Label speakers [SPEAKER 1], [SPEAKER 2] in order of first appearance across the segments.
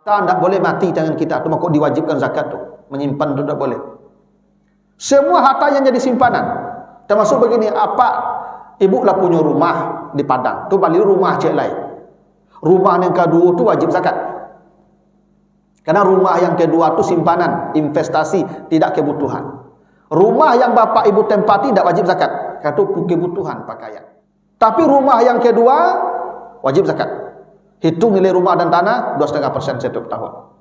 [SPEAKER 1] Kita tidak boleh mati tangan kita tu, maka diwajibkan zakat tu. Menyimpan tu tidak boleh. Semua harta yang jadi simpanan. Termasuk begini, apa ibu lah punya rumah di Padang, tu balik rumah cik lain. Rumah yang kedua tu wajib zakat. Karena rumah yang kedua tu simpanan, investasi, tidak kebutuhan. Rumah yang bapak ibu tempati tidak wajib zakat. Karena itu kebutuhan pakaian. Tapi rumah yang kedua wajib zakat. Hitung nilai rumah dan tanah 2,5% setiap tahun.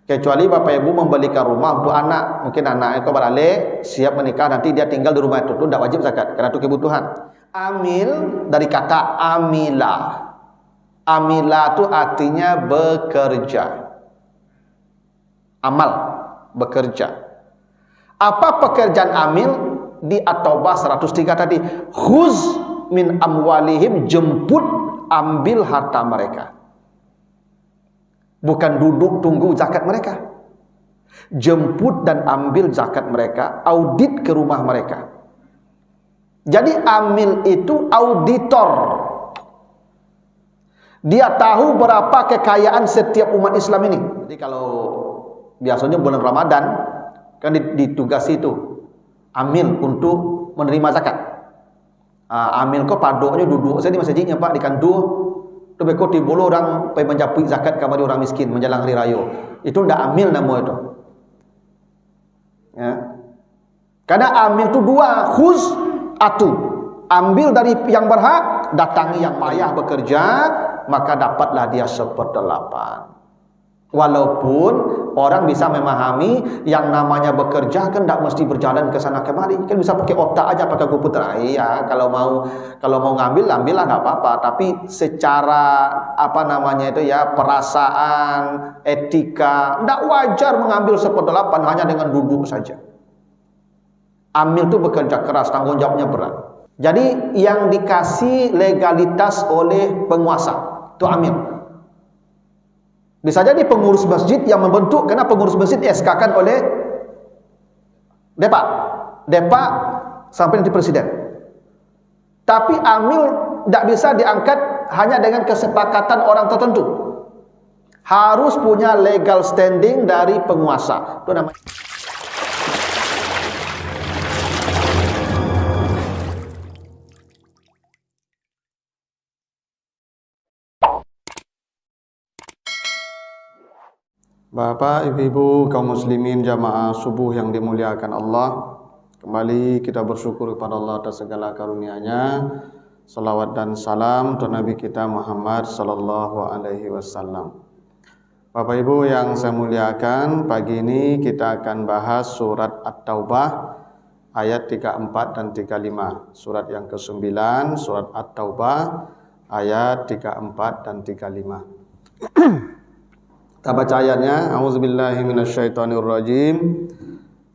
[SPEAKER 1] Kecuali bapak ibu membelikan rumah untuk anak, mungkin anaknya balik siap menikah, nanti dia tinggal di rumah itu tidak wajib zakat karena itu kebutuhan. Amil dari kata amila. Amila itu artinya bekerja. Amal, bekerja. Apa pekerjaan amil? Di At-Taubah 103 tadi, khuz min amwalihim, jemput, ambil harta mereka. Bukan duduk tunggu zakat mereka. Jemput dan ambil zakat mereka, audit ke rumah mereka. Jadi amil itu auditor. Dia tahu berapa kekayaan setiap umat Islam ini. Jadi kalau biasanya bulan Ramadan kan ditugasi itu amil untuk menerima zakat. Amil kok padoknya duduk saya di masjidnya Pak, di kantor. Tu beko tibolo orang pergi menjapui zakat kepada orang miskin menjelang hari raya. Itu ndak amil nama itu. Ya. Karena amil itu dua, khuz atu. Ambil dari yang berhak, datangi yang payah bekerja, maka dapatlah dia 1/8. Walaupun orang bisa memahami yang namanya bekerja kan tidak mesti berjalan ke sana kemari, kan bisa pakai otak aja, pakai komputer. Iya, kalau mau ngambil ambillah, enggak apa-apa. Tapi secara apa namanya itu ya, perasaan, etika, tidak wajar mengambil 1/8 hanya dengan duduk saja. Amil itu bekerja keras, tanggung jawabnya berat. Jadi yang dikasih legalitas oleh penguasa itu amil. Bisa jadi pengurus masjid yang membentuk, karena pengurus masjid SK-kan oleh Depak sampai nanti presiden. Tapi amil tidak bisa diangkat hanya dengan kesepakatan orang tertentu. Harus punya legal standing dari penguasa. Itu namanya. Bapak, ibu-ibu, kaum muslimin, jamaah subuh yang dimuliakan Allah, kembali kita bersyukur kepada Allah atas segala karunia-Nya. Salawat dan salam untuk Nabi kita Muhammad sallallahu alaihi wasallam. Bapak Ibu yang saya muliakan, pagi ini kita akan bahas surat At-Taubah ayat 34 dan 35. Surat yang ke-9, surat At-Taubah ayat 34 dan 35. Kita baca ayatnya. A'udzubillahi minasyaitonirrajim.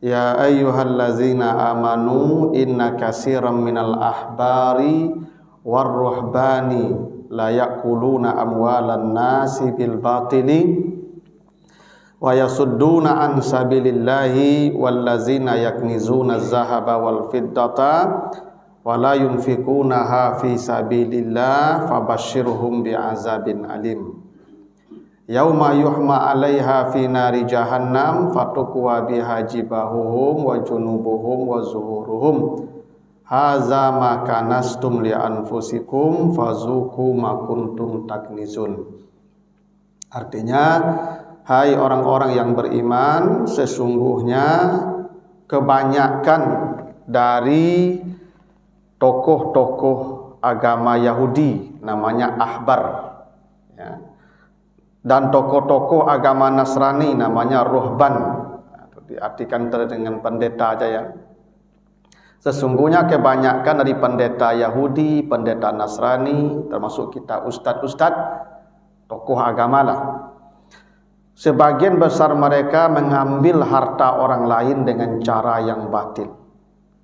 [SPEAKER 1] Ya ayyuhallazina amanu inna katsiran minal ahbari warruhbani la ya'kuluna amwalan nasi bil batili wa yasudduna an sabilillahi wallazina yaknizuna az-zahaba wal fiddata wa la yunfikunaha fi sabilillah fabashshirhum bi'azabin alim. Yauma yuhma 'alaiha fi nari jahannam fatukwa biha jibahuhum wa junubuhum wa zuhuruhum haza ma kanastum li anfusikum fazuku ma kuntum taknizun. Artinya, hai orang-orang yang beriman, sesungguhnya kebanyakan dari tokoh-tokoh agama Yahudi namanya ahbar, ya, dan tokoh-tokoh agama Nasrani namanya ruhban, diartikan dengan pendeta aja ya. Sesungguhnya kebanyakan dari pendeta Yahudi, pendeta Nasrani, termasuk kita ustadz-ustadz, tokoh agama lah, sebagian besar mereka mengambil harta orang lain dengan cara yang batil,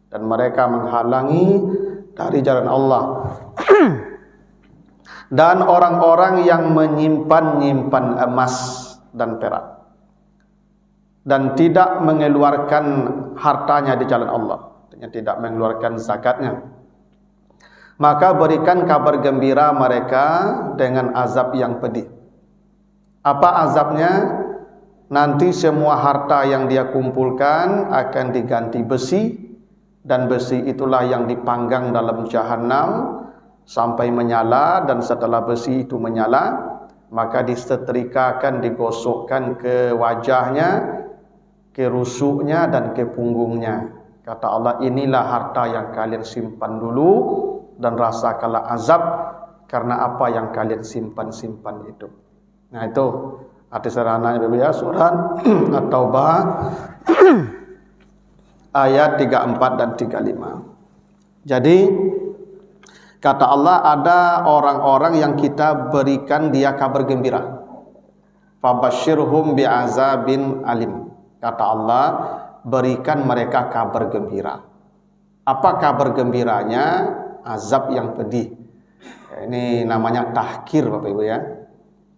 [SPEAKER 1] dan mereka menghalangi dari jalan Allah. Dan orang-orang yang menyimpan emas dan perak dan tidak mengeluarkan hartanya di jalan Allah, tidak mengeluarkan zakatnya, maka berikan kabar gembira mereka dengan azab yang pedih. Apa azabnya? Nanti semua harta yang dia kumpulkan akan diganti besi, dan besi itulah yang dipanggang dalam jahanam sampai menyala, dan setelah besi itu menyala maka disetrikakan, digosokkan ke wajahnya, ke rusuknya dan ke punggungnya. Kata Allah, inilah harta yang kalian simpan dulu dan rasakanlah azab karena apa yang kalian simpan-simpan itu. Nah itu arti sederhananya ya, surat At-Taubah ayat 34 dan 35. Jadi kata Allah, ada orang-orang yang kita berikan dia kabar gembira. Fabashshirhum bi'azabin alim. Kata Allah, berikan mereka kabar gembira. Apa kabar gembiranya? Azab yang pedih. Ini namanya tahkir Bapak Ibu ya.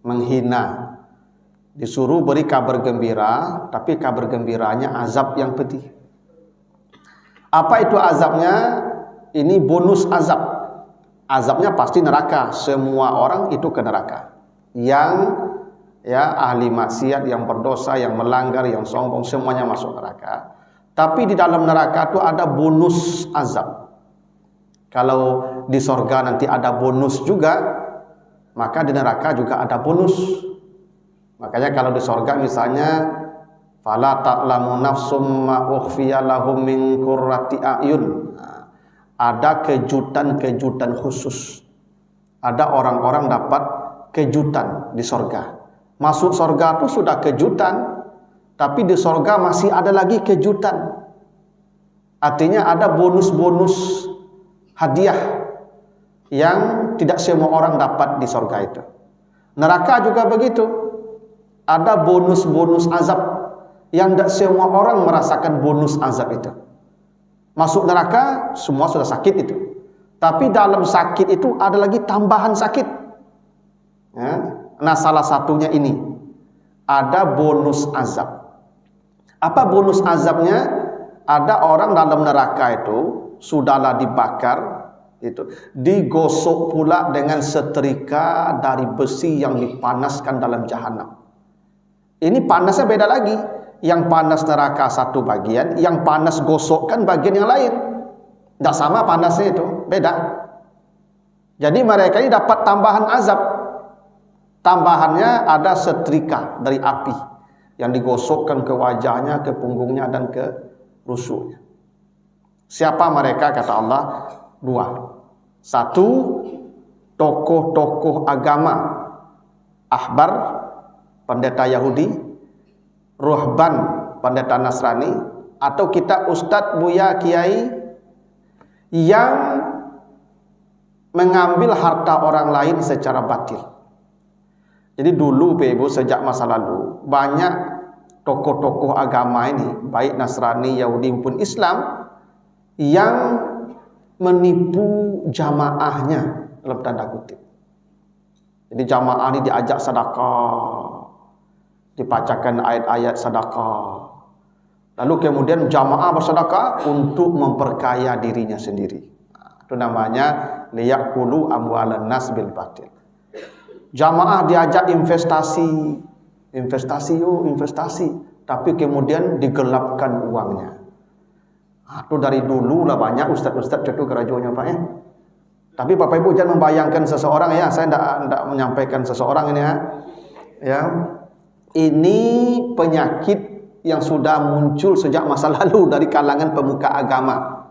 [SPEAKER 1] Menghina. Disuruh beri kabar gembira, tapi kabar gembiranya azab yang pedih. Apa itu azabnya? Ini bonus azab. Azabnya pasti neraka. Semua orang itu ke neraka. Yang ya ahli maksiat, yang berdosa, yang melanggar, yang sombong, semuanya masuk neraka. Tapi di dalam neraka itu ada bonus azab. Kalau di sorga nanti ada bonus juga, maka di neraka juga ada bonus. Makanya kalau di sorga misalnya, fala ta'lamu nafsum ma ukhfiya lahum min qurrati a'yun. Ada kejutan-kejutan khusus. Ada orang-orang dapat kejutan di sorga. Masuk sorga itu sudah kejutan, tapi di sorga masih ada lagi kejutan. Artinya ada bonus-bonus hadiah yang tidak semua orang dapat di sorga itu. Neraka juga begitu. Ada bonus-bonus azab yang tidak semua orang merasakan bonus azab itu. Masuk neraka semua sudah sakit itu, tapi dalam sakit itu ada lagi tambahan sakit ya. Nah salah satunya ini, ada bonus azab. Apa bonus azabnya? Ada orang dalam neraka itu sudahlah dibakar itu, digosok pula dengan setrika dari besi yang dipanaskan dalam jahanam. Ini panasnya beda lagi. Yang panas neraka satu bagian, yang panas gosokkan bagian yang lain. Tidak sama panasnya itu, beda. Jadi mereka ini dapat tambahan azab. Tambahannya ada setrika dari api yang digosokkan ke wajahnya, ke punggungnya dan ke rusuknya. Siapa mereka? Kata Allah, dua. Satu, tokoh-tokoh agama, ahbar, pendeta Yahudi, ruhban, pendeta Nasrani, atau kita ustadz, buya, kiai yang mengambil harta orang lain secara batil. Jadi dulu Ibu, sejak masa lalu banyak tokoh-tokoh agama ini, baik Nasrani, Yahudi maupun Islam, yang menipu jamaahnya dalam tanda kutip. Jadi jamaah ini diajak sedekah, dibacakan ayat-ayat sedekah, lalu kemudian jamaah bersedekah untuk memperkaya dirinya sendiri. Itu namanya liyakulu amwalan nas bil batil. Jamaah diajak investasi, investasi, tapi kemudian digelapkan uangnya. Itu dari dulu lah banyak ustaz-ustaz itu kerajuannya Pak ya. Tapi Bapak Ibu jangan membayangkan seseorang ya, saya tidak menyampaikan seseorang ini ya. Ini penyakit yang sudah muncul sejak masa lalu dari kalangan pemuka agama.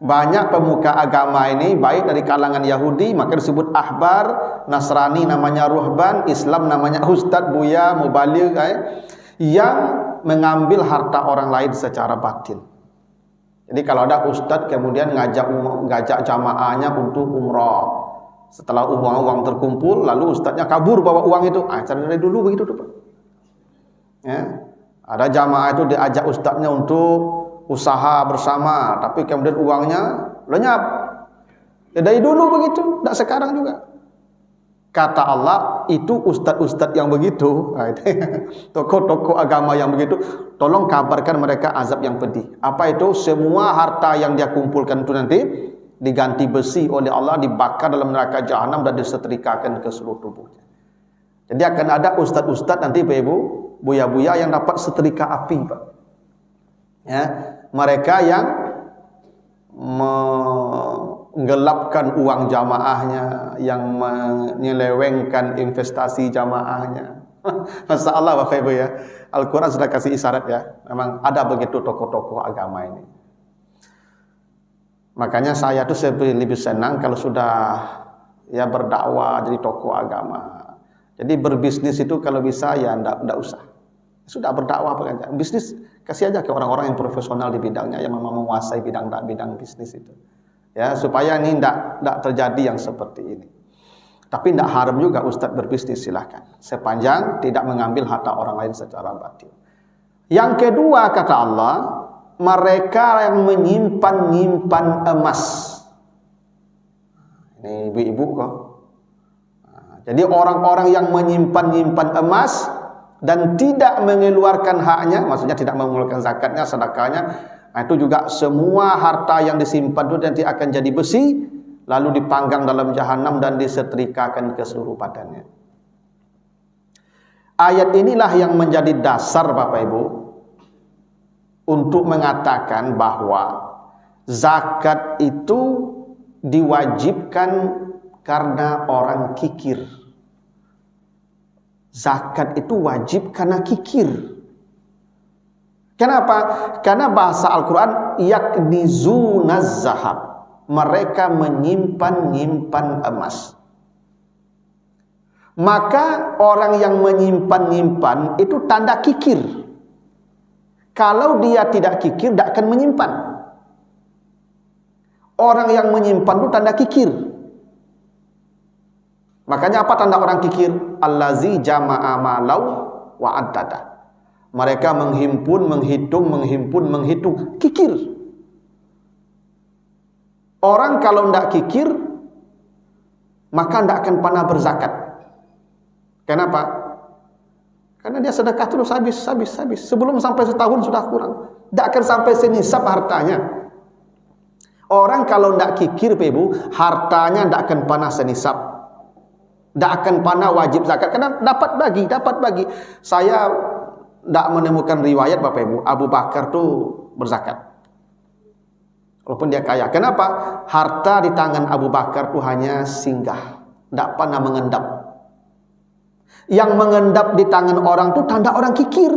[SPEAKER 1] Banyak pemuka agama ini, baik dari kalangan Yahudi, maka disebut ahbar, Nasrani namanya ruhban, Islam namanya ustadz, buya, mubaligh, yang mengambil harta orang lain secara batin. Jadi kalau ada ustadz kemudian ngajak jamaahnya untuk umrah, setelah uang terkumpul, lalu ustadznya kabur bawa uang itu. Cara dari dulu begitu tuh Pak. Ya. Ada jamaah itu diajak ustadznya untuk usaha bersama, tapi kemudian uangnya lenyap. Ya, dari dulu begitu, tidak sekarang juga. Kata Allah, itu ustadz-ustadz yang begitu, tokoh-tokoh agama yang begitu, tolong kabarkan mereka azab yang pedih. Apa itu? Semua harta yang dia kumpulkan itu nanti diganti besi oleh Allah, dibakar dalam neraka jahanam dan disetrikakan ke seluruh tubuhnya. Jadi akan ada ustadz-ustadz nanti Pak Ibu, buya-buya yang dapat setrika api Pak. Ya, mereka yang menggelapkan uang jamaahnya, yang menyelewengkan investasi jamaahnya. Masya Allah Bapak Ibu ya, Al-Quran sudah kasih isyarat ya, memang ada begitu tokoh-tokoh agama ini. Makanya saya tuh lebih senang kalau sudah ya berdakwah jadi tokoh agama. Jadi berbisnis itu kalau bisa ya enggak usah. Sudah berdakwah pekerjaan. Bisnis kasih aja ke orang-orang yang profesional di bidangnya, yang memang menguasai bidang bisnis itu. Ya, supaya ini enggak terjadi yang seperti ini. Tapi enggak haram juga ustadz berbisnis, silahkan. Sepanjang tidak mengambil harta orang lain secara batil. Yang kedua kata Allah, mereka yang menyimpan emas. Ini ibu-ibu kok. Jadi orang-orang yang menyimpan emas dan tidak mengeluarkan haknya, maksudnya tidak mengeluarkan zakatnya, sedekahnya, nah itu juga semua harta yang disimpan itu nanti akan jadi besi, lalu dipanggang dalam jahanam dan disetrikakan ke seluruh badannya. Ayat inilah yang menjadi dasar Bapak Ibu untuk mengatakan bahwa zakat itu diwajibkan karena orang kikir. Zakat itu wajib karena kikir. Kenapa? Karena bahasa Al-Quran yaknizunaz zahab, mereka menyimpan emas. Maka orang yang menyimpan itu tanda kikir. Kalau dia tidak kikir, tidak akan menyimpan. Orang yang menyimpan itu tanda kikir. Makanya apa tanda orang kikir? Allazi jama'a malau wa addada. Mereka menghimpun, menghitung. Kikir. Orang kalau tidak kikir, maka tidak akan pernah berzakat. Kenapa? Karena dia sedekah terus habis. Sebelum sampai setahun sudah kurang. Tidak akan sampai senisab hartanya. Orang kalau tidak kikir, Ibu, hartanya tidak akan pernah senisab. Tidak akan pernah wajib zakat karena dapat bagi. Saya tidak menemukan riwayat Bapak Ibu Abu Bakar tuh berzakat walaupun dia kaya. Kenapa? Harta di tangan Abu Bakar tuh hanya singgah, tidak pernah mengendap. Yang mengendap di tangan orang tuh tanda orang kikir.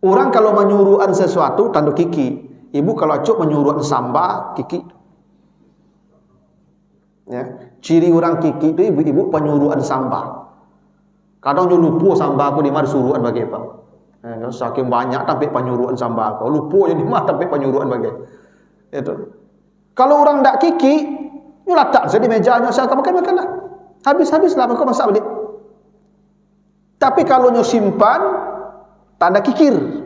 [SPEAKER 1] Orang kalau menyuruhan sesuatu tanda kiki. Ibu kalau cuk menyuruhan samba kiki. Ya, ciri orang kiki itu ibu-ibu penyuruhan samba. Kadang lupa samba aku di mana suruhan bagi Pak. Saking banyak sampai penyuruhan samba aku. Lupa yang di mana sampai penyuruhan bagi. Itu. Kalau orang ndak kiki, nyulatak saya di mejanya saya makan-makanlah. Habis-habislah kau masak balik. Tapi kalau nyo simpan tanda kikir.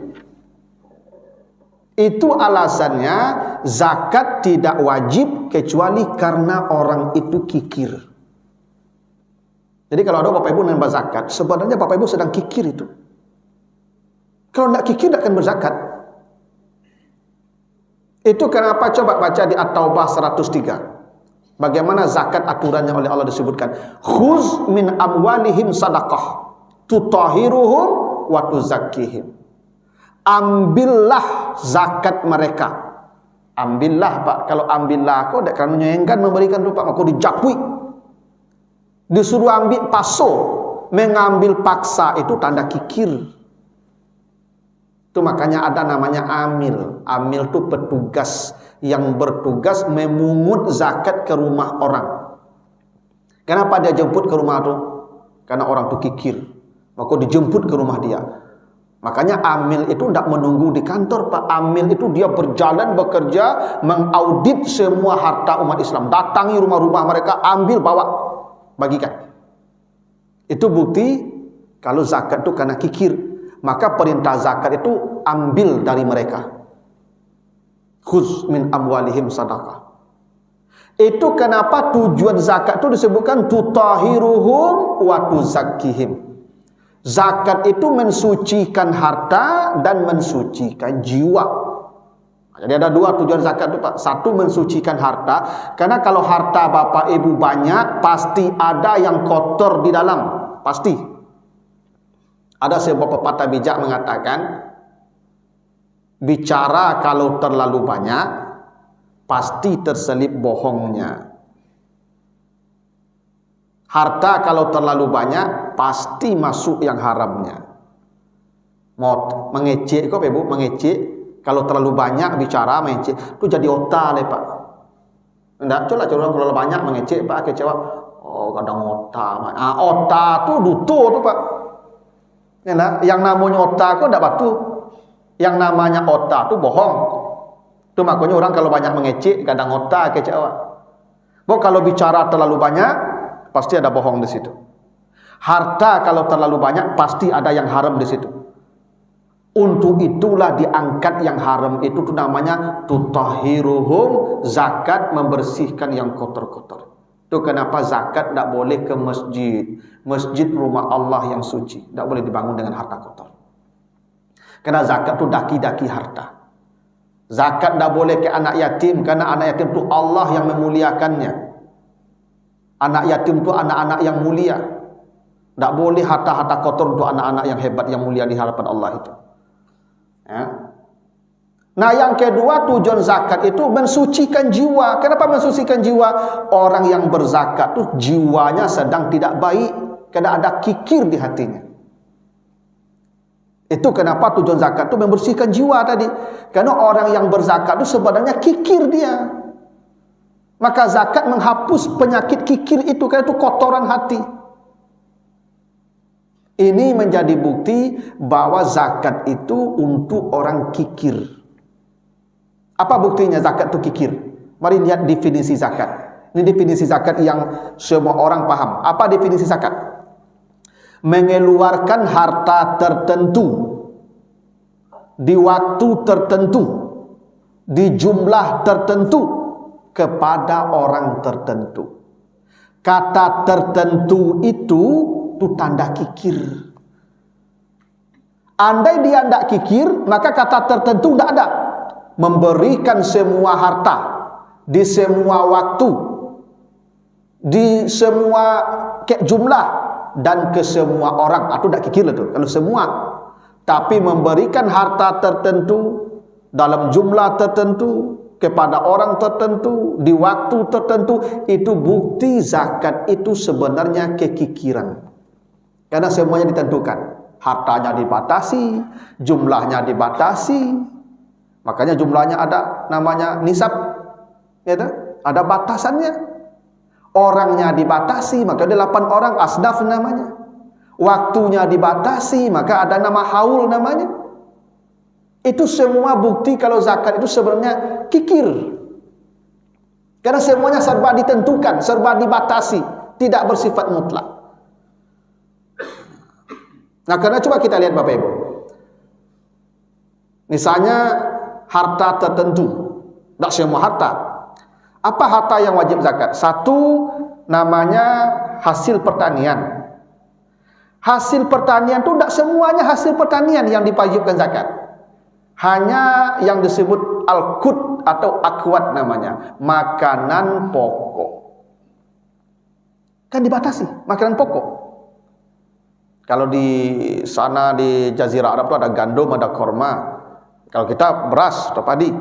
[SPEAKER 1] Itu alasannya zakat tidak wajib kecuali karena orang itu kikir. Jadi kalau ada Bapak Ibu nambah zakat, sebenarnya Bapak Ibu sedang kikir itu. Kalau tidak kikir tidak akan berzakat. Itu kenapa coba baca di At-Taubah 103. Bagaimana zakat aturannya oleh Allah disebutkan. Khuz min amwalihim sadaqah tutahiruhum wa tuzakkihim. Ambillah zakat mereka. Ambillah Pak. Kalau ambillah kau tidak akan menyayangkan memberikan rupa. Maka dijakui. Disuruh ambil paso. Mengambil paksa itu tanda kikir. Itu makanya ada namanya amil. Amil itu petugas. Yang bertugas memungut zakat ke rumah orang. Kenapa dia jemput ke rumah itu? Karena orang itu kikir. Maka dijemput ke rumah dia. Makanya amil itu tidak menunggu di kantor Pak. Amil itu dia berjalan bekerja mengaudit semua harta umat Islam. Datangi rumah-rumah mereka, ambil, bawa, bagikan. Itu bukti kalau zakat itu karena kikir. Maka perintah zakat itu ambil dari mereka. Khuz min amwalihim sadaqah. Itu kenapa tujuan zakat itu disebutkan tutahiruhum wa tuzakkihim. Zakat itu mensucikan harta dan mensucikan jiwa. Jadi ada dua tujuan zakat itu, Pak. Satu, mensucikan harta, karena kalau harta bapak ibu banyak, pasti ada yang kotor di dalam, pasti. Ada sebuah pepatah bijak mengatakan, bicara kalau terlalu banyak, pasti terselip bohongnya. Harta kalau terlalu banyak, pasti masuk yang haramnya. Mau mengecek kok ibu, mengecek. Kalau terlalu banyak bicara mengecek, itu jadi otak deh Pak. Enggak, coba kalau banyak mengecek Pak, kecewa. Oh, kadang otak. Otak tuh duto tuh Pak. Ya, yang namanya otak kok enggak batu. Yang namanya otak tuh bohong. Itu makanya orang kalau banyak mengecek, kadang otak kecewa. Kalau bicara terlalu banyak, pasti ada bohong di situ. Harta kalau terlalu banyak, pasti ada yang haram di situ. Untuk itulah diangkat yang haram itu tuh namanya tutahhiruhum, zakat membersihkan yang kotor-kotor. Itu kenapa zakat tidak boleh ke masjid. Masjid rumah Allah yang suci, tidak boleh dibangun dengan harta kotor. Karena zakat itu daki-daki harta. Zakat tidak boleh ke anak yatim, karena anak yatim itu Allah yang memuliakannya. Anak yatim itu anak-anak yang mulia. Tidak boleh harta-harta kotor untuk anak-anak yang hebat, yang mulia di hadapan Allah itu. Ya. Nah, yang kedua, tujuan zakat itu mensucikan jiwa. Kenapa mensucikan jiwa? Orang yang berzakat itu jiwanya sedang tidak baik, karena ada kikir di hatinya. Itu kenapa tujuan zakat itu membersihkan jiwa tadi. Karena orang yang berzakat itu sebenarnya kikir dia. Maka zakat menghapus penyakit kikir itu, karena itu kotoran hati. Ini menjadi bukti bahwa zakat itu untuk orang kikir. Apa buktinya zakat itu kikir? Mari lihat definisi zakat. Ini definisi zakat yang semua orang paham. Apa definisi zakat? Mengeluarkan harta tertentu di waktu tertentu, di jumlah tertentu, kepada orang tertentu. Kata tertentu itu tanda kikir. Andai dia tidak kikir, maka kata tertentu tidak ada. Memberikan semua harta di semua waktu, di semua jumlah, dan ke semua orang. Itu tidak kikir itu kalau semua. Tapi memberikan harta tertentu dalam jumlah tertentu kepada orang tertentu di waktu tertentu, itu bukti zakat itu sebenarnya kekikiran. Karena semuanya ditentukan, hartanya dibatasi, jumlahnya dibatasi. Makanya jumlahnya ada namanya nisab, ya, ada batasannya. Orangnya dibatasi, maka ada 8 orang, asnaf namanya. Waktunya dibatasi, maka ada nama haul namanya. Itu semua bukti kalau zakat itu sebenarnya kikir. Karena semuanya serba ditentukan, serba dibatasi, tidak bersifat mutlak. Nah, karena coba kita lihat Bapak Ibu. Misalnya harta tertentu, tidak semua harta. Apa harta yang wajib zakat? Satu, namanya hasil pertanian. Hasil pertanian itu tidak semuanya hasil pertanian yang diwajibkan zakat. Hanya yang disebut al-qut atau akwat namanya, makanan pokok. Kan dibatasi, makanan pokok. Kalau di sana di Jazirah Arab itu ada gandum, ada korma. Kalau kita beras atau padi.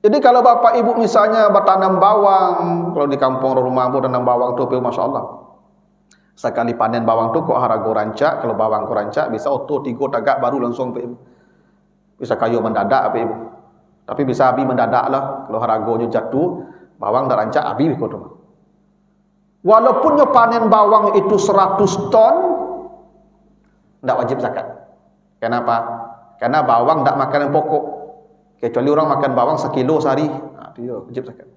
[SPEAKER 1] Jadi kalau bapak ibu misalnya bertanam bawang, kalau di kampung rumah bu tanam bawang tuh, masya Allah. Sekali panen bawang tuh kok harago rancak. Kalau bawang kok rancak bisa oto 3 tagak baru langsung bisa kayu mendadak ibu. Tapi bisa abi mendadak lah. Kalau haragonya jatuh, bawang dah rancak abi kok tuh. Walaupun panen bawang itu 100 ton, tidak wajib zakat. Kenapa? Karena bawang tidak makanan pokok. Kecuali orang makan bawang 1 kilo sehari, itu wajib zakat.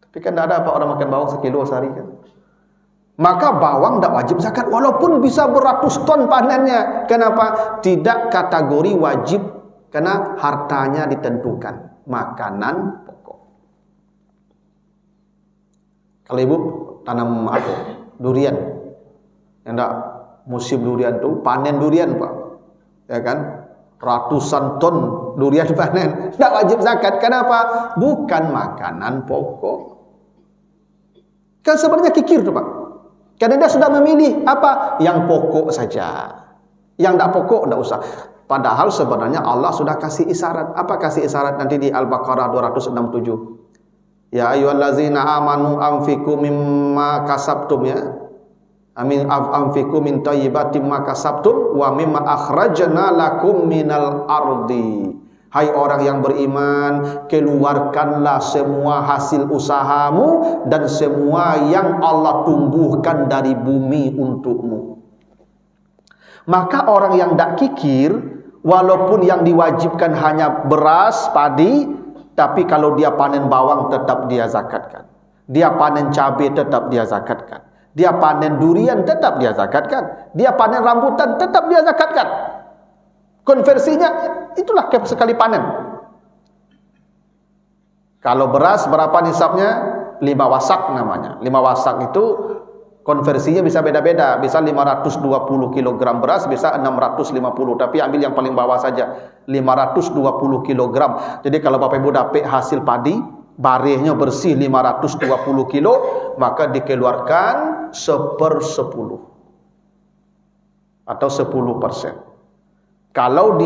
[SPEAKER 1] Tapi kan tidak ada apa orang makan bawang 1 kilo sehari kan. Maka bawang tidak wajib zakat, walaupun bisa beratus ton panennya. Kenapa? Tidak kategori wajib, karena hartanya ditentukan, makanan pokok. Kalau ibu tanam apa? Durian. Yang musim durian tuh panen durian Pak. Ya kan? ratusan ton durian panen, tak wajib zakat. Kenapa? Bukan makanan pokok. Kan sebenarnya kikir tu Pak. Karena dia sudah memilih apa? Yang pokok saja. Yang tak pokok tak usah. Padahal sebenarnya Allah sudah kasih isyarat. Apa kasih isyarat nanti di Al-Baqarah 267? Ya ayyuhallazina amanu anfiqu mimma kasabtum ya. Amin anfiqu min thayyibatin ma kasabtum wa mimma akhrajna lakum minal ardi. Hai orang yang beriman, keluarkanlah semua hasil usahamu dan semua yang Allah tumbuhkan dari bumi untukmu. Maka orang yang tak kikir, walaupun yang diwajibkan hanya beras, padi, tapi kalau dia panen bawang tetap dia zakatkan. Dia panen cabai tetap dia zakatkan. Dia panen durian tetap dia zakatkan. Dia panen rambutan tetap dia zakatkan. Konversinya itulah sekali panen. Kalau beras berapa nisabnya? 5 wasak namanya. 5 wasak itu konversinya bisa beda-beda. Bisa 520 kg beras, bisa 650. Tapi ambil yang paling bawah saja. 520 kg. Jadi kalau Bapak Ibu dapat hasil padi, barihnya bersih 520 kilo, maka dikeluarkan 1/10 atau 10%. Kalau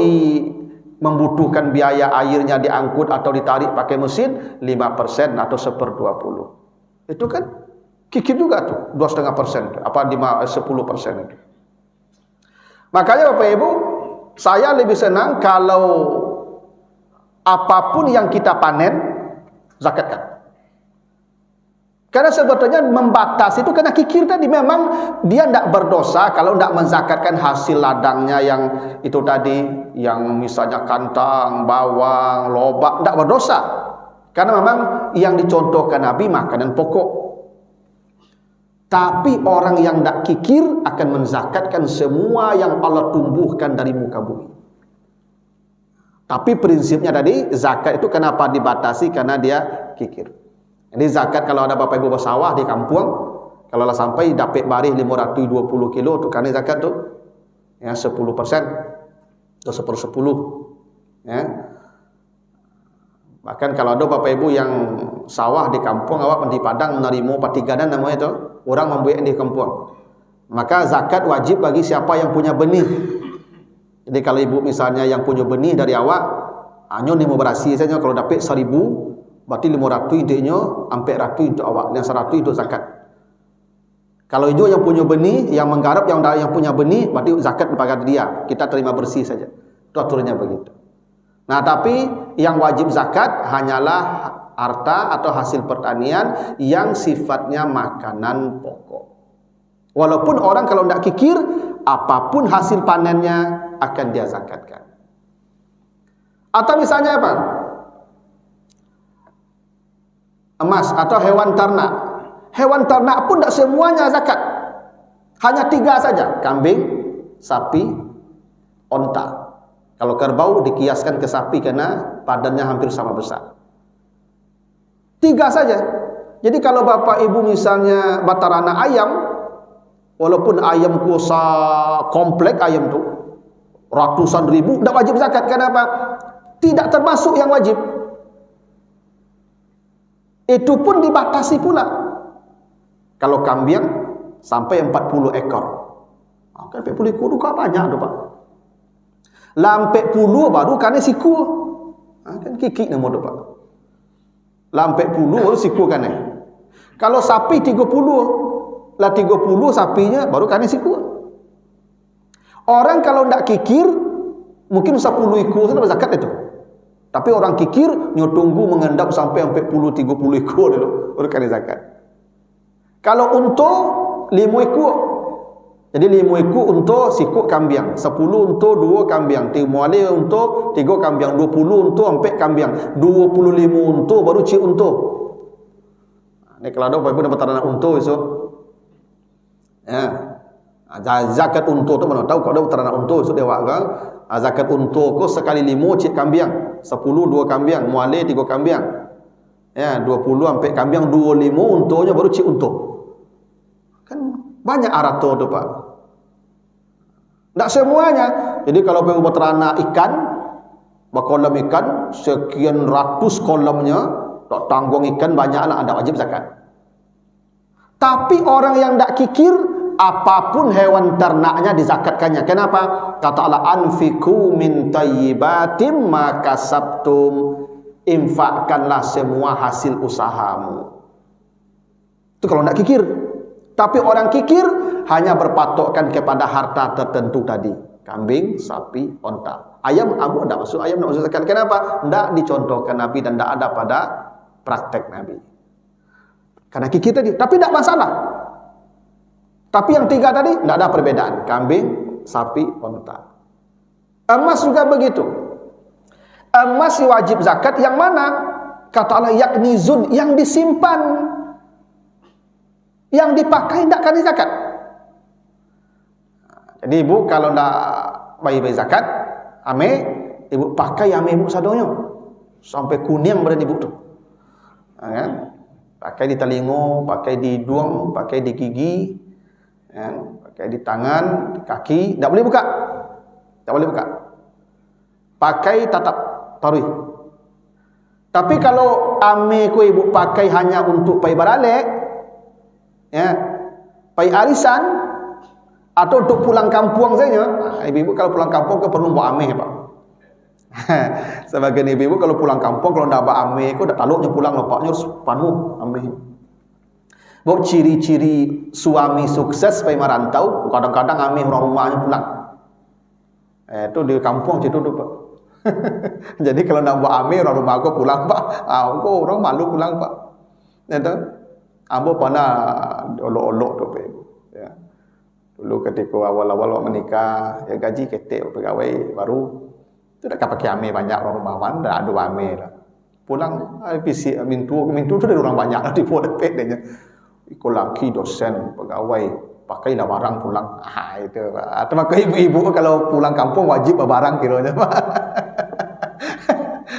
[SPEAKER 1] membutuhkan biaya airnya diangkut atau ditarik pakai mesin, 5% atau 1/20. Itu kan kikir juga tuh, 2,5%, apa 10% itu. Makanya Bapak Ibu, saya lebih senang kalau apapun yang kita panen, zakatkan. Karena sebetulnya membatasi itu karena kikir tadi, memang dia tidak berdosa kalau tidak menzakatkan hasil ladangnya yang itu tadi, yang misalnya kantang, bawang, lobak, tidak berdosa. Karena memang yang dicontohkan Nabi makanan pokok. Tapi orang yang tidak kikir akan menzakatkan semua yang Allah tumbuhkan dari muka bumi. Tapi prinsipnya tadi, zakat itu kenapa dibatasi? Karena dia kikir. Jadi zakat kalau ada Bapak Ibu bersawah di kampung, kalau lah sampai dapat barih 520 kilo, tu kan zakat tu ya 10% atau 1/10 ya. Bahkan kalau ada Bapak Ibu yang sawah di kampung, awak di Padang menerima patiganan namanya tu, orang membuat di kampung. Maka zakat wajib bagi siapa yang punya benih. Jadi kalau ibu misalnya yang punya benih dari awak, hanya ni mau berasi saja, kalau dapat 1,000 berarti 500 intinya, 400 untuk awak, dan 100 untuk zakat. Kalau ibu yang punya benih, yang menggarap yang punya benih, berarti zakat kepada dia, kita terima bersih saja. Itu aturannya begitu. Nah, tapi yang wajib zakat hanyalah harta atau hasil pertanian yang sifatnya makanan pokok. Walaupun orang kalau tidak kikir, apapun hasil panennya akan dia zakatkan. Atau misalnya apa? Emas atau hewan ternak. Hewan ternak pun tidak semuanya zakat. Hanya 3 saja, kambing, sapi, onta. Kalau kerbau dikiaskan ke sapi karena badannya hampir sama besar. 3 saja. Jadi kalau Bapak Ibu misalnya batarana ayam, walaupun ayam kuasa komplek ayam itu ratusan ribu, tidak wajib zakat. Kenapa? Tidak termasuk yang wajib. Itu pun dibatasi pula. Kalau kambing sampai 40 ekor. Kan 40 ekor itu banyak tu Pak. Lampe 40 baru kan siku. Kan kikik nama tu Pak. Lampe 40 baru siku kan. Kalau sapi 30, lah 30 sapinya baru kan siku. Orang kalau tidak kikir mungkin 10 ekor sudah zakat itu. Tapi orang kikir tunggu mengendap sampai 40-30 ekor dulu baru kena zakat. Kalau unta 5 ekor. Jadi 5 ekor unta sikut kambing, 10 unta 2 kambing, 3 muale unta 3 kambing, 20 unta 4 kambing, 25 unta baru cik unta. Ni kalau ada Bapak Ibu dapat tanah unta esok. Ya. Zakat unta tu mana tahu kalau ada tanah unta esok dia buat kan. Zakat unta ko sekali 5 cik kambing, 10 2 kambing, muale 3 kambing. Ya, 20 sampai kambing 25 untanya baru cik unta. Kan banyak arato tu Pak. Tak semuanya. Jadi kalau pengen berternak ikan, berkolam ikan, sekian ratus kolamnya, tak tanggung ikan banyaklah, ada wajib zakat. Tapi orang yang tak kikir, apapun hewan ternaknya dizakatkannya. Kenapa? Kata Allah, anfiku min tayyibatim ma kasabtum, infakkanlah semua hasil usahamu. Itu kalau tak kikir. Tapi orang kikir hanya berpatokkan kepada harta tertentu tadi, kambing, sapi, onta. Ayam, abu tak masuk, ayam tak masuk zakat. Kenapa? Tak dicontohkan Nabi dan tak ada pada praktek Nabi. Karena kikir tadi. Tapi tak masalah. Tapi yang tiga tadi tak ada perbedaan. Kambing, sapi, onta. Emas juga begitu. Emas wajib zakat yang mana? Kata Allah, yaknizun, yang disimpan. Yang dipakai tak kena zakat. Jadi ibu kalau nak bayar zakat, ame ibu pakai ame ibu sadonyo sampai kuning badan ibu tu. Kan? Pakai di telinga, pakai di hidung, pakai di gigi, kan? Pakai di tangan, di kaki, tak boleh buka. Tak boleh buka. Pakai tatap tarui. Tapi kalau ame ku ibu pakai hanya untuk pai baralek, ya, pai arisan atau untuk pulang kampung saja. Ibu-ibu kalau pulang kampung ke perlu bawa ameh, Pak. Sebagian ibu-ibu kalau pulang kampung kalau ndak bawa ameh, kau dak taluknya pulang lopaknya harus penuh ameh. Buat ciri-ciri suami sukses pai merantau, kadang-kadang ameh orang rumahnya pulang. Itu di kampung situ tu, Pak. Jadi kalau nak bawa ameh orang rumah aku pulang, Pak. Aku orang malu pulang, Pak. Ya tu. Ambo pernah olok-olok tu, Pak. Ya. Dulu ketika awal-awal menikah, ya gaji ketek pegawai baru, tu dak pakai ame banyak orang rumah mana, ada ame lah. Pulang PC mintu tu dari orang banyak lah di Podepet dia. Ikut laki dosen pegawai pakailah barang pulang. Itu. Atau maka ibu-ibu kalau pulang kampung wajib barang kiranya.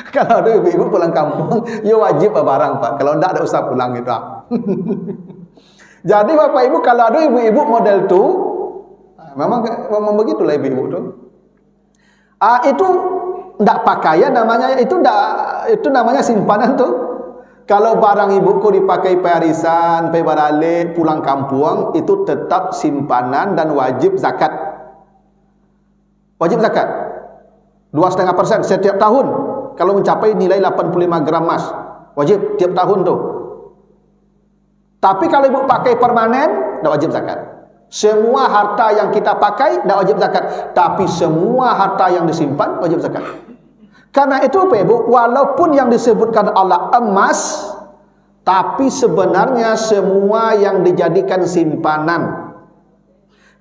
[SPEAKER 1] Kalau ada ibu-ibu pulang kampung, ya wajib barang, Pak. Kalau tidak ada usah pulang gitu. Jadi Bapak Ibu, kalau ada ibu-ibu model tu, memang begitulah ibu-ibu tu. Itu tidak pakaian namanya, itu namanya simpanan tu. Kalau barang ibuku dipakai parisan, barale, pulang kampung, itu tetap simpanan dan wajib zakat. Wajib zakat 2,5% setiap tahun. Kalau mencapai nilai 85 gram emas, wajib tiap tahun tu. Tapi kalau ibu pakai permanen, tak wajib zakat. Semua harta yang kita pakai, tak wajib zakat. Tapi semua harta yang disimpan, wajib zakat. Karena itu Pak Ibu, walaupun yang disebutkan Allah emas, tapi sebenarnya semua yang dijadikan simpanan.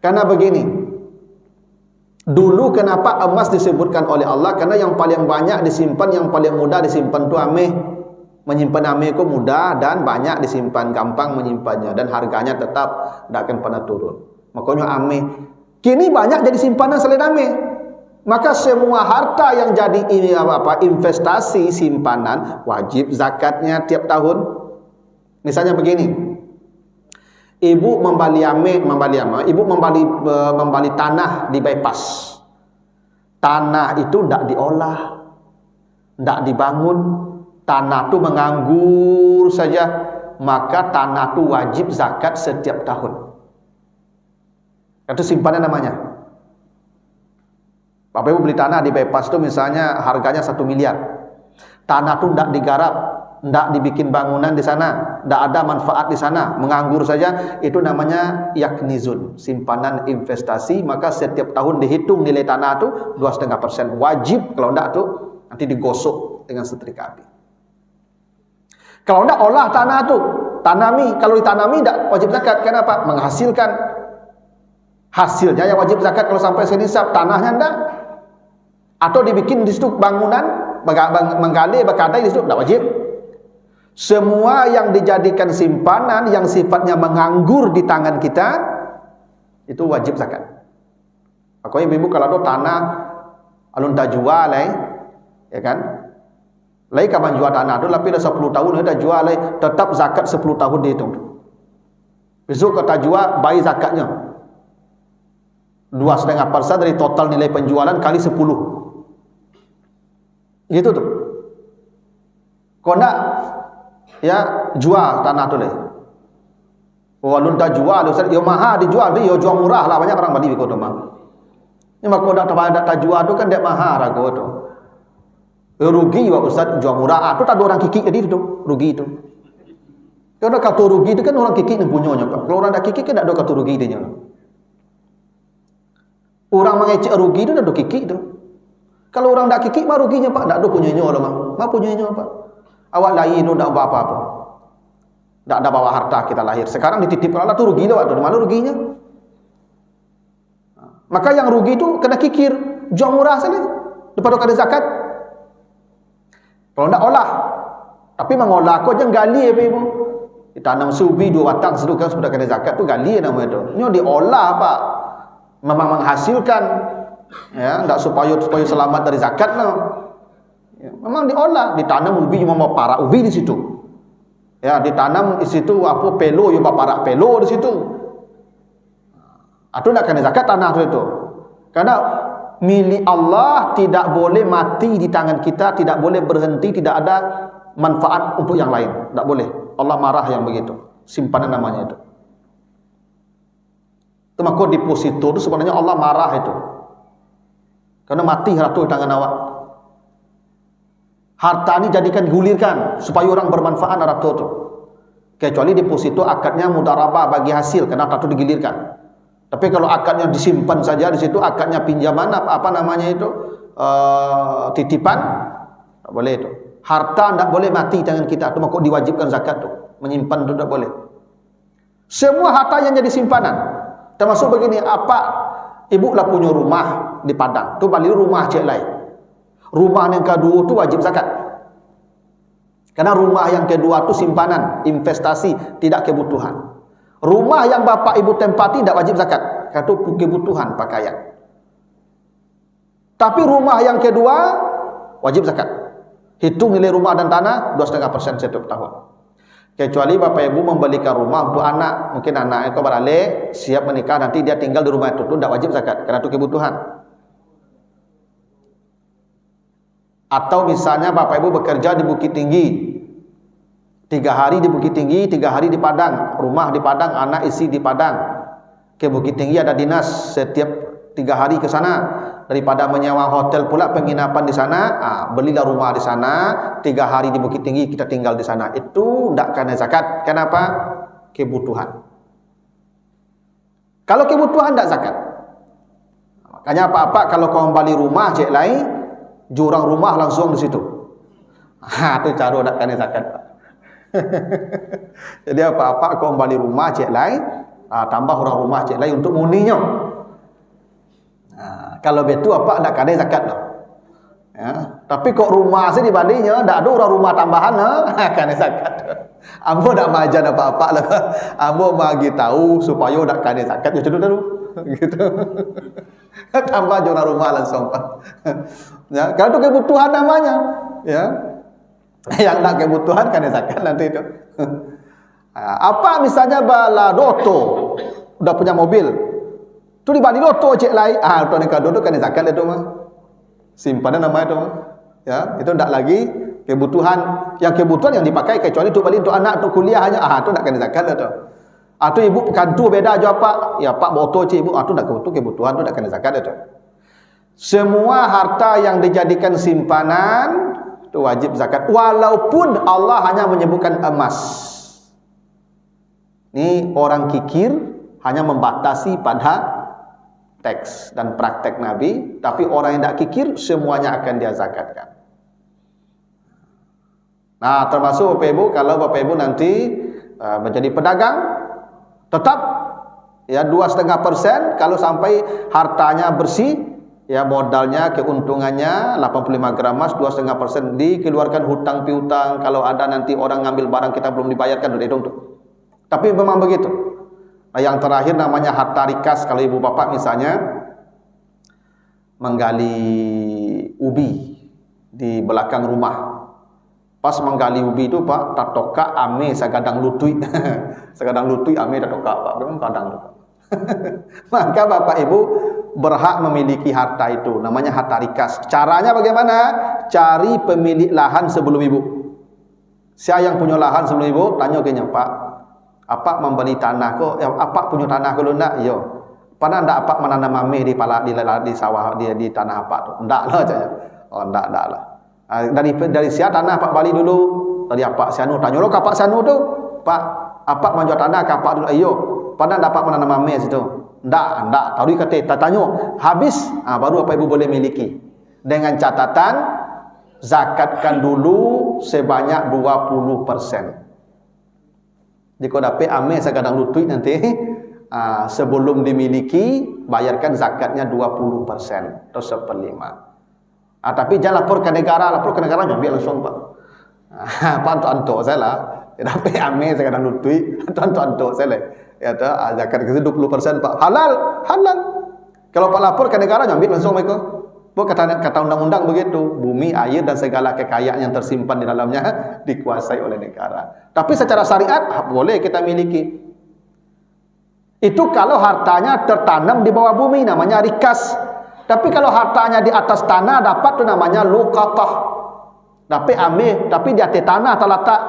[SPEAKER 1] Karena begini, dulu kenapa emas disebutkan oleh Allah? Karena yang paling banyak disimpan, yang paling mudah disimpan itu ameh. Menyimpan ameh itu mudah dan banyak disimpan, gampang menyimpannya dan harganya tetap tidak akan pernah turun. Makanya ameh kini banyak jadi simpanan selain ameh. Maka semua harta yang jadi investasi simpanan wajib zakatnya tiap tahun. Misalnya begini, ibu membeli tanah di bypass. Tanah itu tidak diolah, tidak dibangun, tanah itu menganggur saja, maka tanah itu wajib zakat setiap tahun. Itu simpanan namanya. Bapak Ibu beli tanah di bypass itu misalnya harganya 1 miliar. Tanah itu tidak digarap, tidak dibikin bangunan di sana, tidak ada manfaat di sana, menganggur saja, itu namanya yaknizun, simpanan investasi. Maka setiap tahun dihitung nilai tanah itu 2,5%. Wajib, kalau tidak itu nanti digosok dengan setrika api. Kalau tidak olah tanah itu, tanami. Kalau ditanami tidak wajib zakat. Kenapa? Menghasilkan. Hasilnya yang wajib zakat kalau sampai senisab, tanahnya tidak. Atau dibikin di situ bangunan, menggali, berkadai di situ, tidak wajib. Semua yang dijadikan simpanan, yang sifatnya menganggur di tangan kita, itu wajib zakat. Makanya ibu kalau ada tanah, alun tak jual, ya kan? Lai kapan jual tanah tu, tapi dah 10 tahun dah jual, tetap zakat 10 tahun dihitung. Besok kata jual, bayar zakatnya 2,5% dari total nilai penjualan kali 10. Gitu tuh. Kau nak ya jual tanah tu leh. Walun tak jual, Ustaz, yo mahal dijual, dia yo jual murah lah, banyak orang beli kau tu mah. Ni mak kau nak tak jual tu kan dia mahal rago tu. Yo rugi juga Ustaz jual murah. Tu tak ada orang kikik tadi tu, rugi tu. Kalau kata rugi tu kan orang kikik yang punyanya. Kalau orang tak kikik kan tak ada kata rugi dia. Orang mengecek rugi tu tak ada kikik tu. Kalau orang tak kikik mah ruginya Pak, tak ada punyanya lah mah. Mah punyanya Pak. Awak lain tu tak apa-apa. Tak ada bawa harta kita lahir. Sekarang dititipkan Allah tu rugi dah waktu. Di mana ruginya? Maka yang rugi tu kena kikir, jual murah saja daripada kada zakat. Kalau tak olah. Tapi mengolah kau jangan gali apa ibu. Ditanam subi 2 batang sedukan sudah kada zakat tu gali namanya tu. Nyo diolah Pak. Memang menghasilkan ya, tak supaya selamat dari zakat lah. Ya, memang diolah, ditanam ubi cuma para ubi di situ. Ya, ditanam di situ apa pelo yo para pelo di situ. Itu nak kena zakat tanah itu. Karena milik Allah tidak boleh mati di tangan kita, tidak boleh berhenti, tidak ada manfaat untuk yang lain. Tak boleh. Allah marah yang begitu. Simpanan namanya itu. Itu maka deposito itu sebenarnya Allah marah itu. Karena mati ratu di tangan awak. Harta ini jadikan gulirkan supaya orang bermanfaat ratu itu. Kecuali deposito akadnya mudarabah bagi hasil karena ratu digilirkan. Tapi kalau akadnya disimpan saja di situ, akadnya pinjaman apa namanya itu titipan, tak boleh itu. Harta tidak boleh mati tangan kita. Itu maka diwajibkan zakat tu. Menyimpan itu tidak boleh. Semua harta yang jadi simpanan. Termasuk begini, apa ibu lah punya rumah di Padang. Tu balik rumah cik lain. Rumah yang kedua tu wajib zakat. Karena rumah yang kedua tu simpanan, investasi, tidak kebutuhan. Rumah yang bapak ibu tempati tidak wajib zakat. Karena itu kebutuhan pakaian. Tapi rumah yang kedua wajib zakat. Hitung nilai rumah dan tanah 2,5% setiap tahun. Kecuali bapak ibu membelikan rumah untuk anak. Mungkin anak itu beralih siap menikah, nanti dia tinggal di rumah itu tidak wajib zakat. Karena itu kebutuhan. Atau misalnya bapak ibu bekerja di Bukit Tinggi, 3 hari di Bukit Tinggi, 3 hari di Padang, rumah di Padang, anak isi di Padang. Ke Bukit Tinggi ada dinas setiap 3 hari ke sana. Daripada menyewa hotel pula penginapan di sana, belilah rumah di sana, 3 hari di Bukit Tinggi kita tinggal di sana. Itu tidak kena zakat. Kenapa? Kebutuhan. Kalau kebutuhan tidak zakat. Makanya apa-apa kalau kau kembali rumah cik lain, jurang rumah langsung di situ. Itu cara tidak kena zakat. Jadi apa-apa kau kembali rumah cik lain, tambah orang rumah cik lain untuk muninya. Kalau betul apa nak kena zakat lah. Ya, tapi kok rumah sih dibandingnya tak ada orang rumah tambahan kena zakat. Ambo nak majan apa-apa lah. Ambo bagi tahu supaya nak kena zakat macam tu dulu. Gitu. Tambah orang rumah langsung. Ya, kalau itu kebutuhan namanya, ya. Yang nak kebutuhan kena zakat nanti itu. Apa misalnya bala doto udah punya mobil. Tu di balik loto cek lain, tu ni kado tu kan zakat itu mah. Simpanan nama itu mah. Ya, itu ndak lagi kebutuhan. Yang kebutuhan yang dipakai kecuali tu balik untuk anak untuk kuliah hanya, tu ndak kena zakat tu. Tu ibu kantu beda aja pak. Ya pak motor cik ibu, tu ndak kebutuhan tu ndak kena zakat itu. Semua harta yang dijadikan simpanan tu wajib zakat. Walaupun Allah hanya menyebutkan emas. Ini orang kikir hanya membatasi pada teks dan praktek Nabi, tapi orang yang tidak kikir semuanya akan dia zakatkan. Nah, termasuk Bapak Ibu, kalau Bapak Ibu nanti menjadi pedagang, tetap ya 2,5%. Kalau sampai hartanya bersih, ya modalnya, keuntungannya 85 gram emas, 2,5% dikeluarkan hutang piutang. Kalau ada nanti orang ngambil barang kita belum dibayarkan, udah hitung tuh. Tapi memang begitu. Yang terakhir namanya harta rikas. Kalau ibu bapak misalnya menggali ubi di belakang rumah, pas menggali ubi itu pak tatoka ame sagadang lutui sagadang lutui ame tatoka pak memang kadang maka bapak ibu berhak memiliki harta itu, namanya harta rikas. Caranya bagaimana? cari pemilik lahan sebelum ibu. Siapa yang punya lahan sebelum ibu, tanya ke Pak, apa membeli tanah kok? Apa punya tanah kalau enggak? Yo. Pernah enggak apa menanam mame di sawah di tanah apa tu? Enggak lah katanya. Oh enggak lah. Dari siapa tanah Pak bali dulu? Dari apa Sianu, tanya lo ke Pak Sianu tu. Pak, apa menjual tanah ke Pak dulu? Ayo. Pernah dapat menanam mame situ? Enggak. Tahu kata tanya, habis baru apa ibu boleh miliki. Dengan catatan zakatkan dulu sebanyak 20%. Jika dapat ame sekadang lutut nanti sebelum dimiliki bayarkan zakatnya 20% atau 1/5. Tapi jangan lapor ke negara ambil langsung Pak. Pak antuk saya lah. Dapat ame sekadang lutut, antuk saya lah. Ya zakat ke 20% Pak. Halal. Kalau Pak lapor ke negara ambil langsung mereka. Kata undang-undang begitu, bumi, air dan segala kekayaan yang tersimpan di dalamnya dikuasai oleh negara. Tapi secara syariat boleh kita miliki. Itu kalau hartanya tertanam di bawah bumi, namanya rikas. Tapi kalau hartanya di atas tanah dapat tu namanya luqatah. Tapi di atas tanah terletak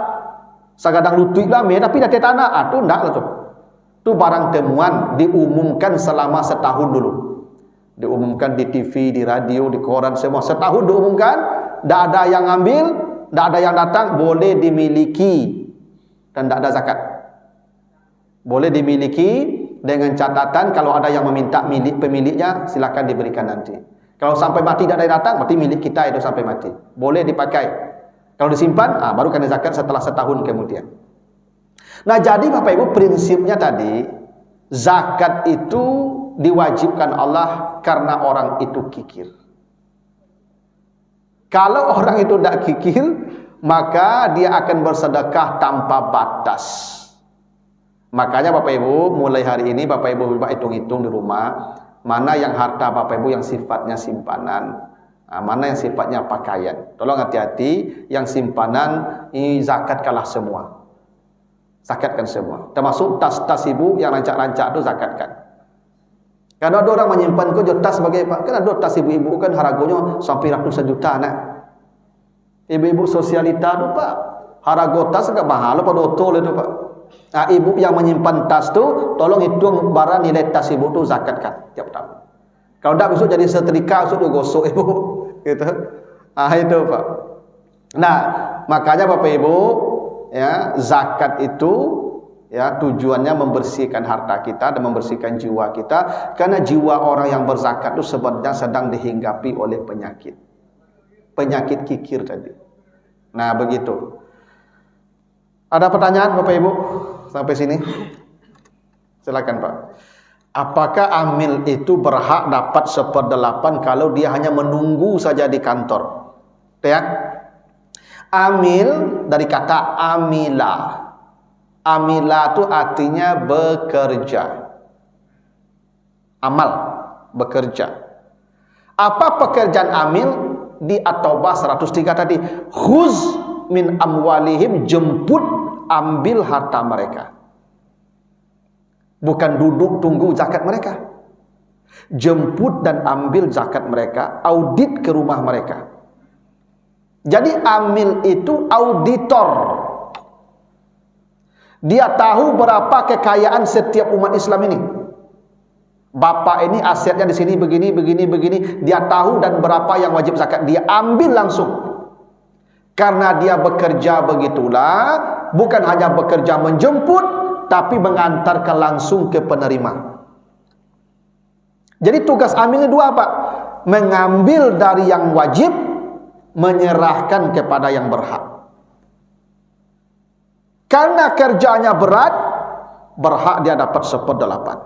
[SPEAKER 1] sagadang lutut lah tapi di atas tanah tu enggak lah tu. Tu barang temuan diumumkan selama setahun dulu. Diumumkan di TV, di radio, di koran semua. Setahun diumumkan, tidak ada yang ambil, tidak ada yang datang, boleh dimiliki dan tidak ada zakat. Boleh dimiliki dengan catatan kalau ada yang meminta pemiliknya silakan diberikan nanti. Kalau sampai mati tidak ada yang datang, berarti milik kita itu sampai mati. Boleh dipakai. Kalau disimpan, baru kena zakat setelah setahun kemudian. Nah, jadi Bapak Ibu prinsipnya tadi zakat itu diwajibkan Allah karena orang itu kikir. Kalau orang itu tidak kikir, maka dia akan bersedekah tanpa batas. Makanya Bapak Ibu, mulai hari ini Bapak Ibu hitung-hitung di rumah, mana yang harta Bapak Ibu yang sifatnya simpanan, mana yang sifatnya pakaian. Tolong hati-hati, yang simpanan ini zakat kalah semua. Zakatkan semua. Termasuk tas-tas ibu yang rancak-rancak itu zakatkan. Kalau ada orang menyimpan tas sebagai Pak, kan ada tas ibu-ibu kan harganya sampai ratusan juta nak. Ibu-ibu sosialita tu Pak, harga tas agak mahal pada otol itu Pak. Ibu yang menyimpan tas tu, tolong hitung barang nilai tas ibu tu zakatkan tiap tahun. Kalau tidak besok jadi setrika, besok gosok ibu, gitu. Itu Pak. Nah, makanya Bapak Ibu, ya zakat itu ya tujuannya membersihkan harta kita dan membersihkan jiwa kita, karena jiwa orang yang berzakat itu sebenarnya sedang dihinggapi oleh penyakit kikir tadi. Nah begitu. Ada pertanyaan Bapak Ibu sampai sini? Silakan Pak. Apakah amil itu berhak dapat 1/8 kalau dia hanya menunggu saja di kantor? Ya. Amil dari kata amila. Amila itu artinya bekerja. Amal, bekerja. Apa pekerjaan amil? Di At-Taubah 103 tadi. Khuz min amwalihim, jemput, ambil harta mereka. Bukan duduk tunggu zakat mereka. Jemput dan ambil zakat mereka, audit ke rumah mereka. Jadi amil itu auditor. Dia tahu berapa kekayaan setiap umat Islam ini. Bapak ini asetnya di sini begini. Dia tahu dan berapa yang wajib zakat. Dia ambil langsung. Karena dia bekerja begitulah, bukan hanya bekerja menjemput, tapi mengantarkan langsung ke penerima. Jadi tugas amil ini dua Pak. Mengambil dari yang wajib, menyerahkan kepada yang berhak. Karena kerjanya berat, berhak dia dapat 1/8.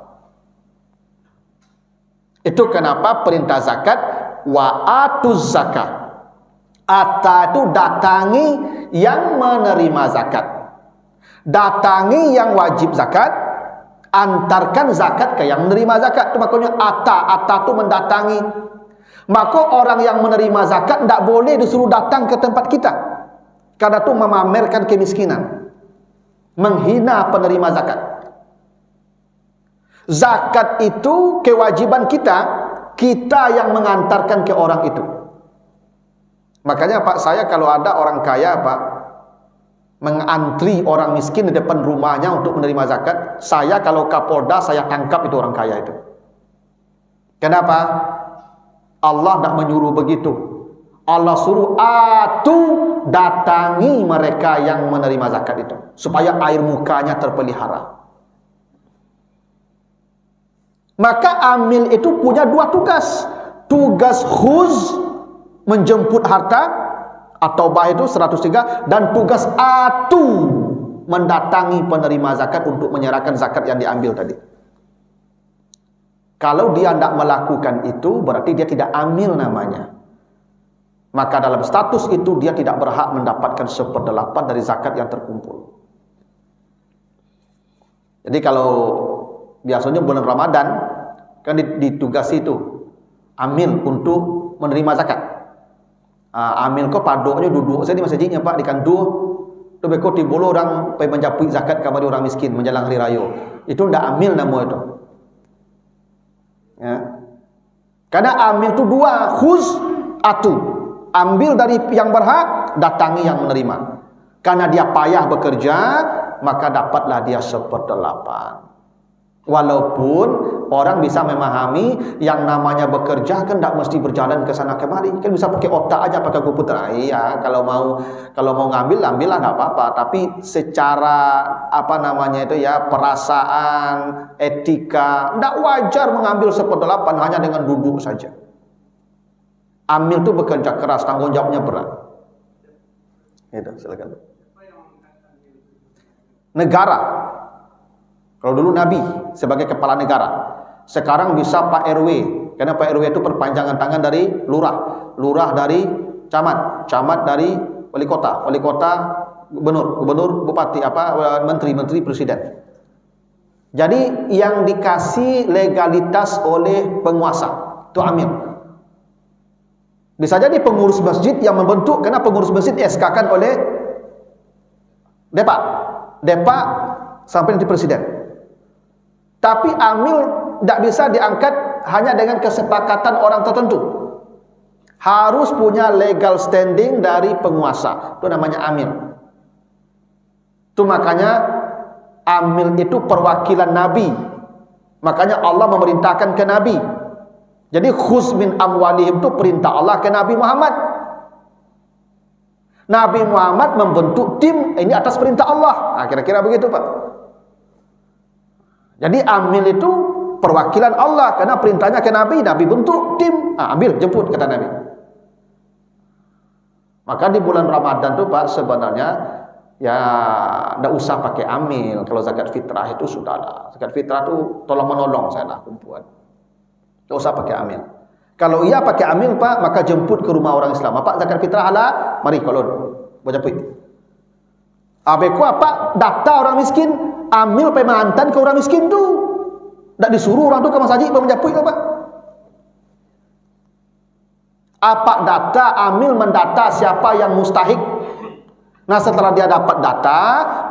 [SPEAKER 1] Itu kenapa perintah zakat wa atuz zakat. Ata itu datangi yang menerima zakat. Datangi yang wajib zakat, antarkan zakat ke yang menerima zakat. Itu makanya ata itu mendatangi. Maka orang yang menerima zakat tidak boleh disuruh datang ke tempat kita. Karena itu memamerkan kemiskinan. Menghina penerima zakat. Zakat itu kewajiban kita, kita yang mengantarkan ke orang itu. Makanya Pak, saya kalau ada orang kaya Pak mengantri orang miskin di depan rumahnya untuk menerima zakat, saya kalau Kapolda saya tangkap itu orang kaya itu. Kenapa? Allah tidak menyuruh begitu. Allah suruh datangi mereka yang menerima zakat itu supaya air mukanya terpelihara. Maka amil itu punya dua tugas. Tugas khuz, menjemput harta atau bah itu 103, dan tugas mendatangi penerima zakat untuk menyerahkan zakat yang diambil tadi. Kalau dia tidak melakukan itu, berarti dia tidak amil namanya. Maka dalam status itu dia tidak berhak mendapatkan 1/8 dari zakat yang terkumpul. Jadi kalau biasanya bulan Ramadan kan ditugasi itu amil untuk menerima zakat. Amil ko padoknya duduk saya di masjidnya Pak di kantor tu beko tibolo orang pai menjapui zakat kepada orang miskin menjelang hari raya. Itu ndak amil nama itu. Ya. Karena amil itu dua, khuz ambil dari yang berhak, datangi yang menerima. Karena dia payah bekerja, maka dapatlah dia 1/8. Walaupun orang bisa memahami yang namanya bekerja kan tidak mesti berjalan ke sana kemari, kan bisa pakai otak aja, pakai komputer. Iya, kalau mau ngambil ambillah, enggak apa-apa. Tapi secara perasaan, etika, tidak wajar mengambil 1/8 hanya dengan duduk saja. Amil itu bekerja keras, tanggung jawabnya berat. Itu silakan. Negara. Kalau dulu Nabi sebagai kepala negara, sekarang bisa Pak RW, karena Pak RW itu perpanjangan tangan dari lurah, lurah dari camat, camat dari wali kota gubernur, gubernur bupati, menteri presiden. Jadi yang dikasih legalitas oleh penguasa itu amil. Bisa jadi pengurus masjid yang membentuk, karena pengurus masjid SK-kan oleh depak sampai nanti presiden. Tapi amil tidak bisa diangkat hanya dengan kesepakatan orang tertentu. Harus punya legal standing dari penguasa. Itu namanya amil. Itu makanya amil itu perwakilan Nabi. Makanya Allah memerintahkan ke Nabi. Jadi khuz min amwalihim itu perintah Allah ke Nabi Muhammad. Nabi Muhammad membentuk tim ini atas perintah Allah. Kira-kira begitu Pak. Jadi amil itu perwakilan Allah, karena perintahnya ke Nabi, Nabi bentuk tim, ambil, jemput, kata Nabi. Maka di bulan Ramadan itu Pak, sebenarnya ya tidak usah pakai amil. Kalau zakat fitrah itu sudahlah. Zakat fitrah itu tolong menolong saya lah kumpulan. Tidak usah pakai amil. Kalau iya pakai amil Pak, maka jemput ke rumah orang Islam. Pak zakat fitrah lah, mari kolon, berjemput. Abeku data orang miskin, amil pemantan ke orang miskin tu. Tak disuruh orang tu ke masjid menjapui Pak. Data amil mendata siapa yang mustahik. Nah setelah dia dapat data,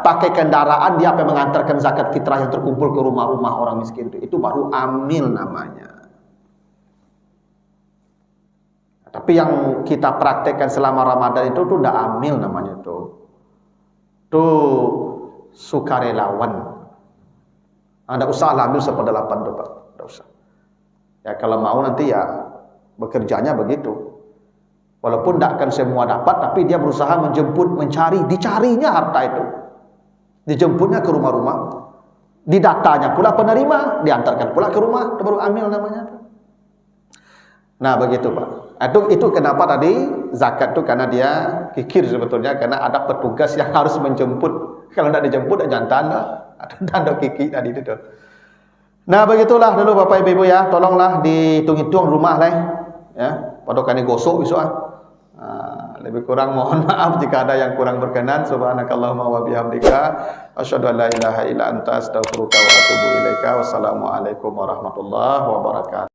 [SPEAKER 1] pakai kendaraan dia mengantarkan zakat fitrah yang terkumpul ke rumah-rumah orang miskin itu baru amil namanya. Tapi yang kita praktekkan selama Ramadan itu tidak amil namanya itu. Itu sukarelawan. Anda usahlah ambil 1/8 tu Pak. Tidak usah. Ya kalau mau nanti ya bekerjanya begitu. Walaupun tidak akan semua dapat, tapi dia berusaha menjemput, mencari, dicarinya harta itu. Dijemputnya ke rumah-rumah. Didatanya pula penerima, diantarkan pula ke rumah, itu baru amil namanya. Nah begitu Pak. Itu kenapa tadi zakat itu, karena dia kikir sebetulnya, karena ada petugas yang harus menjemput. Kalau tidak dijemput jantan lah. Ada tanda kikir tadi itu. Nah begitulah dulu Bapak Ibu ya, tolonglah dihitung-hitung rumah lah ya. Padokannya gosok besok lebih kurang mohon maaf jika ada yang kurang berkenan. Subhanakallahumma wa bihamdika asyhadu an la ilaha illa anta astaghfiruka wa atubu ilaika. Wassalamualaikum warahmatullahi wabarakatuh.